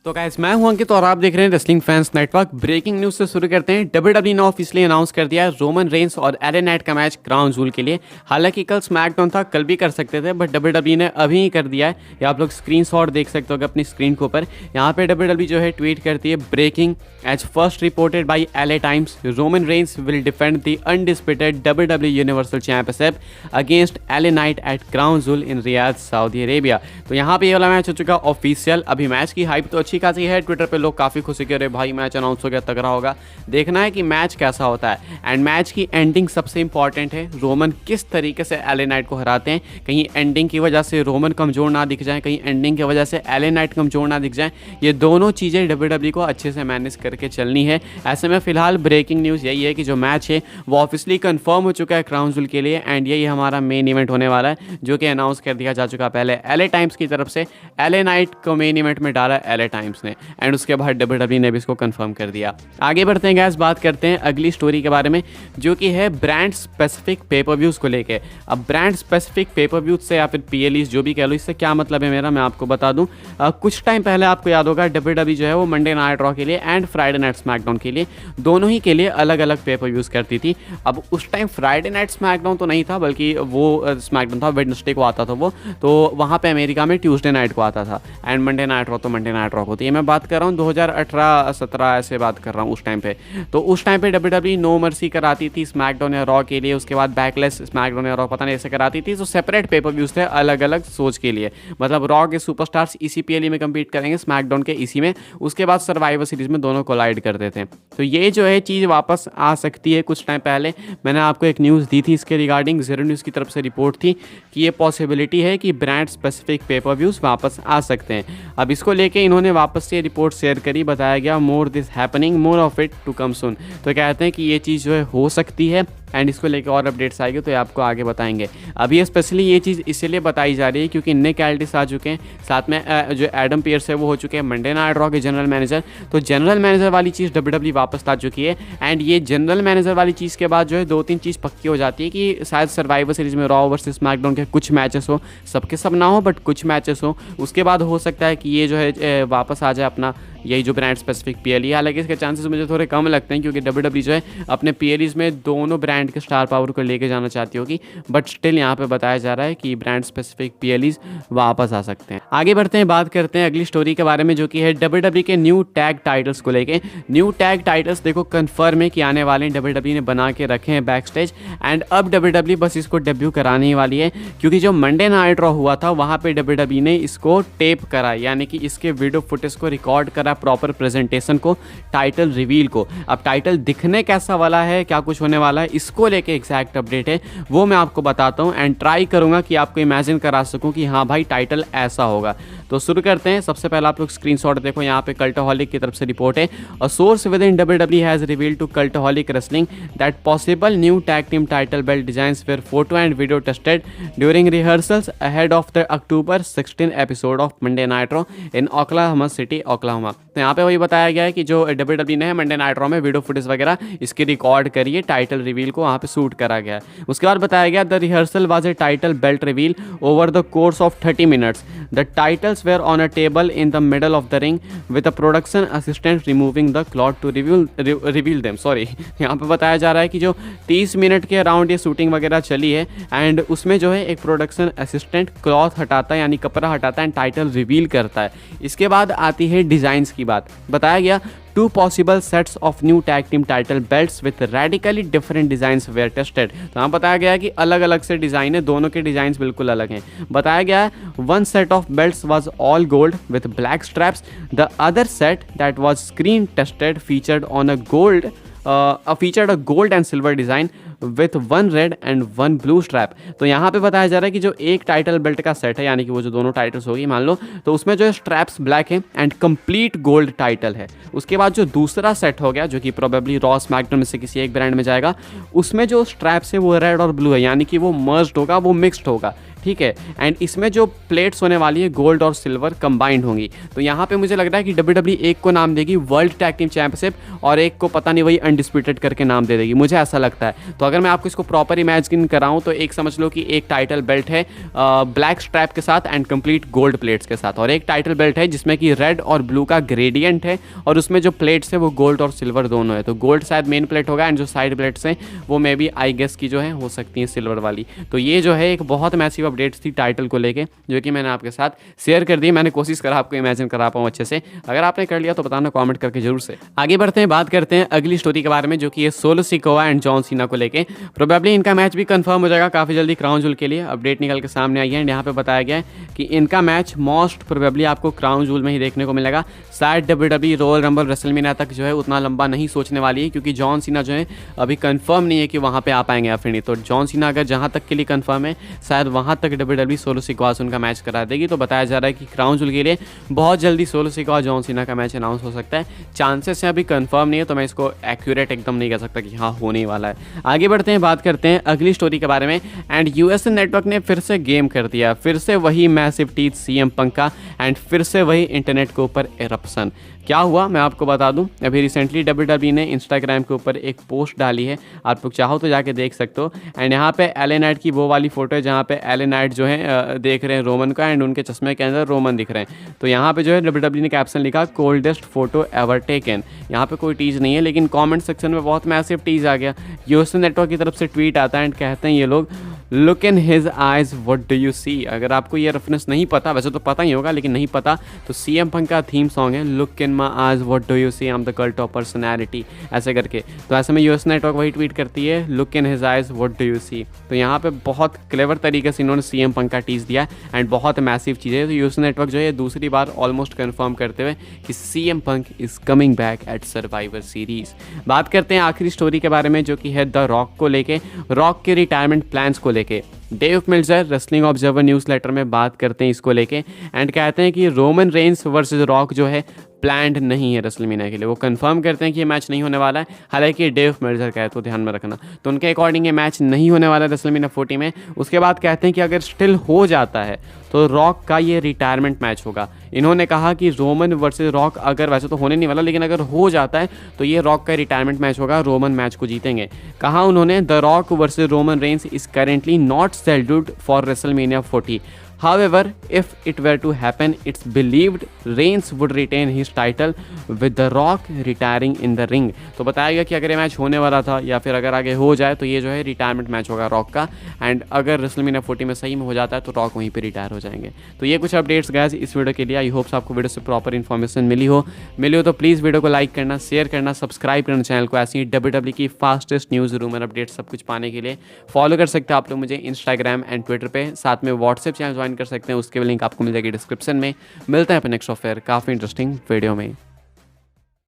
तो गाइस मैं हूं अंकित और आप देख रहे हैं wrestling fans network. Breaking news से शुरू करते हैं। डब्ल्यूडब्ल्यूई ने ऑफिशियली अनाउंस कर दिया है रोमन रेंस और एले नाइट का मैच क्राउन जूल के लिए। हालांकि कल स्मैकडाउन था, कल भी कर सकते थे, बट डब्ल्यूडब्ल्यूई ने अभी ही कर दिया है। ये आप लोग स्क्रीनशॉट देख सकते हो अपनी स्क्रीन के ऊपर। यहाँ पे डब्ल्यूडब्ल्यूई जो है ट्वीट करती है, breaking as first reported by LA Times, Roman Reigns will defend the undisputed WWE universal championship against LA Knight at Crown Jewel in Riyadh, Saudi Arabia. तो यहाँ पे ये वाला मैच हो चुका ऑफिशियल। अभी मैच की हाइप तो अच्छी खासी है, ट्विटर पे लोग काफ़ी खुशी कर रहे भाई मैच अनाउंस हो गया, तगड़ा होगा। देखना है कि मैच कैसा होता है। एंड मैच की एंडिंग सबसे इंपॉर्टेंट है। रोमन किस तरीके से एले नाइट को हराते हैं, कहीं एंडिंग की वजह से रोमन कमज़ोर ना दिख जाए, कहीं एंडिंग की वजह से एले नाइट कमज़ोर ना दिख जाए। ये दोनों चीज़ें डब्ल्यूडब्ल्यूई को अच्छे से मैनेज करके चलनी है। ऐसे में फिलहाल ब्रेकिंग न्यूज़ यही है कि जो मैच है वो ऑफिशियली कंफर्म हो चुका है क्राउन जूल के लिए। एंड यही हमारा मेन इवेंट होने वाला है, जो कि अनाउंस कर दिया जा चुका पहले एले टाइम्स की तरफ से। एले नाइट को मेन इवेंट में डाला एले टाइम्स ने, एंड उसके बाद डब्ल्यूडब्ल्यूई ने भी इसको कंफर्म कर दिया। आगे बढ़ते हैं गैस, बात करते हैं अगली स्टोरी के बारे में, जो कि है ब्रांड स्पेसिफिक पेपर व्यूज़ को लेके। अब ब्रांड स्पेसिफिक पेपर व्यूज से या फिर पीएलईज जो भी कह लो, इससे क्या मतलब है मेरा, मैं आपको बता दूं। कुछ टाइम पहले आपको याद होगा डब्ल्यूडब्ल्यूई जो है वो मंडे नाइट रॉ के लिए एंड फ्राइडे नाइट स्मैकडाउन के लिए, दोनों ही के लिए अलग अलग पेपर व्यूज़ करती थी। अब उस टाइम फ्राइडे नाइट स्मैकडाउन तो नहीं था, बल्कि वो स्मैकडाउन था वेडनेसडे को आता था वो, तो वहाँ पे अमेरिका में ट्यूसडे नाइट को आता था। एंड मंडे नाइट रॉ तो मंडे नाइट रॉ होती है। मैं बात कर रहा हूँ 2018-17 ऐसे बात कर रहा हूँ उस टाइम पे। तो उस टाइम पे डब्ल्यूडब्ल्यूई नो मर्सी कराती थी स्मैकडाउन या रॉ के लिए, उसके बाद बैकलेस स्मैकडाउन या रॉ पता नहीं ऐसे कराती थी। तो सेपरेट पेपर व्यूज थे अलग अलग सोच के लिए, मतलब रॉ के सुपरस्टार्स इसी पीएलई में कम्पीट करेंगे, स्मैकडाउन के इसी में, उसके बाद सर्वाइवर सीरीज में दोनों कोलाइड करते थे। तो ये जो है चीज़ वापस आ सकती है। कुछ टाइम पहले मैंने आपको एक न्यूज़ दी थी इसके रिगार्डिंग, जीरो न्यूज़ की तरफ से रिपोर्ट थी कि ये पॉसिबिलिटी है कि ब्रांड स्पेसिफिक पेपर व्यूज वापस आ सकते हैं। अब इसको लेके इन्होंने वापस से रिपोर्ट शेयर करी, बताया गया more this happening, more of it to come soon. तो कहते हैं कि ये चीज़ जो है हो सकती है, एंड इसको लेकर और अपडेट्स आएगी तो ये आपको आगे बताएंगे। अभी स्पेशली ये चीज़ इसलिए बताई जा रही है क्योंकि निक एल्डिस आ चुके हैं, साथ में जो एडम पियर्स है वो हो चुके हैं मंडे नाइट रॉ के जनरल मैनेजर। तो जनरल मैनेजर वाली चीज़ डब्ल्यूडब्ल्यूई वापस ला चुकी है। एंड ये जनरल मैनेजर वाली चीज़ के बाद जो है 2-3 चीज़ पक्की हो जाती है कि शायद सर्वाइवर सीरीज में रॉ वर्सेस स्मैकडाउन के कुछ मैचेस हो, सबके सब ना हो बट कुछ मैचेस हो। उसके बाद हो सकता है कि ये जो है वापस आ जाए अपना यही जो ब्रांड स्पेसिफिक पीएलई। हालांकि इसके चांसेस मुझे थोड़े कम लगते हैं क्योंकि डब्ल्यूडब्ल्यूई जो है अपने पीएलईज में दोनों ब्रांड के स्टार पावर को लेके जाना चाहती होगी, बट स्टिल यहाँ पे बताया जा रहा है कि ब्रांड स्पेसिफिक पीएलईज वापस आ सकते हैं। आगे बढ़ते हैं, बात करते हैं अगली स्टोरी के बारे में, जो कि है डब्ल्यूडब्ल्यूई के न्यू टैग टाइटल्स को लेके। न्यू टैग टाइटल्स देखो कंफर्म है कि आने वाले हैं, डब्ल्यूडब्ल्यूई ने बना के रखे हैं बैक स्टेज। एंड अब डब्ल्यूडब्ल्यूई बस इसको डेब्यू कराने ही वाली है, क्योंकि जो मंडे नाइट रॉ हुआ था वहाँ पे डब्ल्यूडब्ल्यूई ने इसको टेप करा, यानी कि इसके वीडियो फुटेज को रिकॉर्ड करा, प्रॉपर प्रेजेंटेशन को, टाइटल रिवील को। अब टाइटल दिखने कैसा वाला है, क्या कुछ होने वाला है, इसको लेके एग्जैक्ट अपडेट है वो मैं आपको बताता हूं। एंड ट्राई करूंगा कि आपको इमेजिन करा सकूं कि हाँ भाई टाइटल ऐसा होगा। तो शुरू करते हैं। सबसे पहले आप लोग स्क्रीनशॉट देखो, यहाँ पे कल्टहॉलिक की तरफ से रिपोर्ट है। A source within WWE has revealed to Cultaholic wrestling that possible new tag team title belt designs were photo and video tested during rehearsals ahead of the October 16 episode of Monday Night Raw in Oklahoma City, Oklahoma. तो यहाँ पे वही बताया गया है कि जो WWE ने मंडे नाइट रॉ में वीडियो फुटेज वगैरह इसकी रिकॉर्ड करिए, टाइटल रिवील को वहाँ पे शूट करा गया है। उसके बाद बताया गया the rehearsal was a title belt reveal over the course of 30 minutes. The titles were on a table in the middle of the ring with a production assistant removing the cloth to reveal them. Sorry, यहाँ पे बताया जा रहा है कि जो 30 minute के around ये शूटिंग वगैरह चली है, एंड उसमें जो है एक प्रोडक्शन असिस्टेंट क्लॉथ हटाता है, यानी कपड़ा हटाता है, एंड टाइटल रिवील करता है। इसके बाद आती है डिज़ाइंस की बात। बताया गया 2 possible sets of new tag team title belts with radically different designs were tested। तो यहाँ बताया गया है कि अलग अलग से डिज़ाइन है, दोनों के डिज़ाइंस बिल्कुल अलग हैं। बताया गया है 1 set of belts was all gold with black straps, the other set that was screen tested featured a gold and silver design with 1 red and 1 blue strap. तो यहाँ पे बताया जा रहा है कि जो एक टाइटल बेल्ट का सेट है, यानी कि वो जो दोनों टाइटल्स होगी मान लो, तो उसमें जो है स्ट्रैप्स ब्लैक है एंड कंप्लीट गोल्ड टाइटल है। उसके बाद जो दूसरा सेट हो गया, जो कि प्रोबेबली रॉ स्मैकडाउन में से किसी एक ब्रांड में जाएगा, उसमें जो स्ट्रैप्स है वो रेड और ब्लू है, यानी कि वो मर्ज्ड होगा, वो मिक्स्ड होगा। ठीक है। एंड इसमें जो प्लेट्स होने वाली है गोल्ड और सिल्वर कंबाइंड होंगी। तो यहाँ पे मुझे लग रहा है कि WWE एक को नाम देगी वर्ल्ड टैग टीम चैंपियनशिप और एक को पता नहीं वही अनडिस्प्यूटेड करके नाम दे देगी, मुझे ऐसा लगता है। तो अगर मैं आपको इसको प्रॉपर इमेजिन कराऊँ तो एक समझ लो कि एक टाइटल बेल्ट है ब्लैक स्ट्रैप के साथ एंड कंप्लीट गोल्ड प्लेट्स के साथ, और एक टाइटल बेल्ट है जिसमें कि रेड और ब्लू का ग्रेडियंट है और उसमें जो प्लेट्स है वो गोल्ड और सिल्वर दोनों है। तो गोल्ड शायद मेन प्लेट होगा एंड जो साइड प्लेट्स हैं वो मे बी आई गेस की जो है हो सकती है सिल्वर वाली। तो ये जो है एक बहुत मैसिव अपडेट्स थी टाइटल को लेके जो कि मैंने आपके साथ शेयर कर दी। मैंने कोशिश करा आपको इमेजिन करा पाऊँ अच्छे से, अगर आपने कर लिया तो बताना कमेंट करके जरूर से। आगे बढ़ते हैं, बात करते हैं अगली स्टोरी के बारे में जो कि ये solo Sikoa and John Cena को लेके। प्रोबेबली इनका मैच भी कंफर्म हो जाएगा काफ़ी जल्दी क्राउन जूल के लिए। अपडेट निकल के सामने आई है एंड यहाँ पे बताया गया है कि इनका मैच मोस्ट प्रोबेबली आपको क्राउन जूल में ही देखने को मिलेगा। शायद WWE रॉयल रंबल रेसलमेनिया तक जो है उतना लंबा नहीं सोचने वाली है क्योंकि जॉन सीना जो है अभी कंफर्म नहीं है कि वहाँ पे आ पाएंगे या फिर नहीं। तो जॉन सीना अगर जहाँ तक के लिए कंफर्म है शायद वहाँ तक WWE सोलो सिकोआ से उनका मैच करा देगी। तो बताया जा रहा है कि क्राउन जूल के लिए बहुत जल्दी सोलो सिकोआ जॉन सीना का मैच अनाउंस हो सकता है। चांसेस है अभी कंफर्म नहीं है तो मैं इसको एक्यूरेट एकदम नहीं कह सकता कि हाँ होने ही वाला है। आगे बढ़ते हैं, बात करते हैं अगली स्टोरी के बारे में। एंड यूएसए नेटवर्क ने फिर से गेम कर दिया, फिर से वही मैसिव टीज CM पंक का एंड फिर से वही इंटरनेट के ऊपर एरप्शन। क्या हुआ मैं आपको बता दूं, अभी रिसेंटली WWE ने इंस्टाग्राम के ऊपर एक पोस्ट डाली है, आप लोग चाहो तो जाके देख सकते हो। एंड यहाँ पे LA नाइट की वो वाली फोटो है जहाँ पे LA नाइट जो है देख रहे हैं रोमन का एंड उनके चश्मे के अंदर रोमन दिख रहे हैं। तो यहाँ पे जो है WWE ने कैप्शन लिखा कोल्डेस्ट फोटो एवर टेकन। यहाँ पे कोई टीज नहीं है लेकिन कॉमेंट सेक्शन में बहुत मैसिव टीज आ गया। यूएसए नेटवर्क की तरफ से ट्वीट आता है एंड कहते हैं ये लोग look in his eyes what do you see. अगर आपको ये रेफरेंस नहीं पता, वैसे तो पता ही होगा लेकिन नहीं पता, तो CM पंक का थीम सॉन्ग है look in my eyes what do you see I am the cult of personality, ऐसे करके। तो ऐसे में यूएस नेटवर्क वही ट्वीट करती है look in his eyes what do you see. तो यहाँ पे बहुत क्लेवर तरीके से इन्होंने CM पंक का टीज दिया एंड बहुत मैसिव चीज़ है। तो यूएस नेटवर्क जो है दूसरी बार ऑलमोस्ट कन्फर्म करते हुए कि CM punk is coming back at survivor series. बात करते हैं आखिरी स्टोरी के बारे में जो कि है द रॉक को लेके, रॉक के रिटायरमेंट प्लान्स को लेके। Dave Meltzer wrestling observer newsletter में बात करते हैं इसको लेके एंड कहते हैं कि रोमन रेंस वर्सेस रॉक जो है प्लान्ड नहीं है रेसलमेनिया के लिए। वो कंफर्म करते हैं कि ये मैच नहीं होने वाला है, हालांकि डेव मिल्जर कहे तो ध्यान में रखना। तो उनके अकॉर्डिंग ये मैच नहीं होने वाला है रेसलमेनिया 40 में। उसके बाद कहते हैं कि अगर स्टिल हो जाता है तो रॉक का ये रिटायरमेंट मैच होगा। इन्होंने कहा कि रोमन वर्सेस रॉक अगर, वैसे तो होने नहीं वाला लेकिन अगर हो जाता है तो ये रॉक का रिटायरमेंट मैच होगा, रोमन मैच को जीतेंगे। कहा उन्होंने the rock versus Roman Reigns is currently not scheduled for WrestleMania 40। However, if it were to happen, it's believed Reigns would retain his title with The Rock retiring in the ring। तो बताया गया कि अगर ये match होने वाला था या फिर अगर आगे हो जाए तो ये जो है रिटायरमेंट मैच होगा रॉक का। एंड अगर रेसलमेनिया 40 में सही में हो जाता है तो रॉक वहीं पे रिटायर हो जाएंगे। तो ये कुछ अपडेट्स गाइस इस वीडियो के लिए। आई होप्स आपको वीडियो से प्रॉपर इन्फॉर्मेशन मिली हो तो प्लीज़ वीडियो को लाइक करना, शेयर करना, सब्सक्राइब करना चैनल को। ऐसी ही WWE की फास्टेस्ट न्यूज़ रूमर अपडेट सब कुछ पाने के लिए फॉलो कर सकते हैं आप लोग मुझे इंस्टाग्राम एंड ट्विटर पे, साथ में व्हाट्सएप चैनल ज्वाइन कर सकते हैं, उसके भी लिंक आपको मिल जाएगी डिस्क्रिप्शन में। मिलते हैं अपने नेक्स्ट ऑफर काफ़ी इंटरेस्टिंग वीडियो में।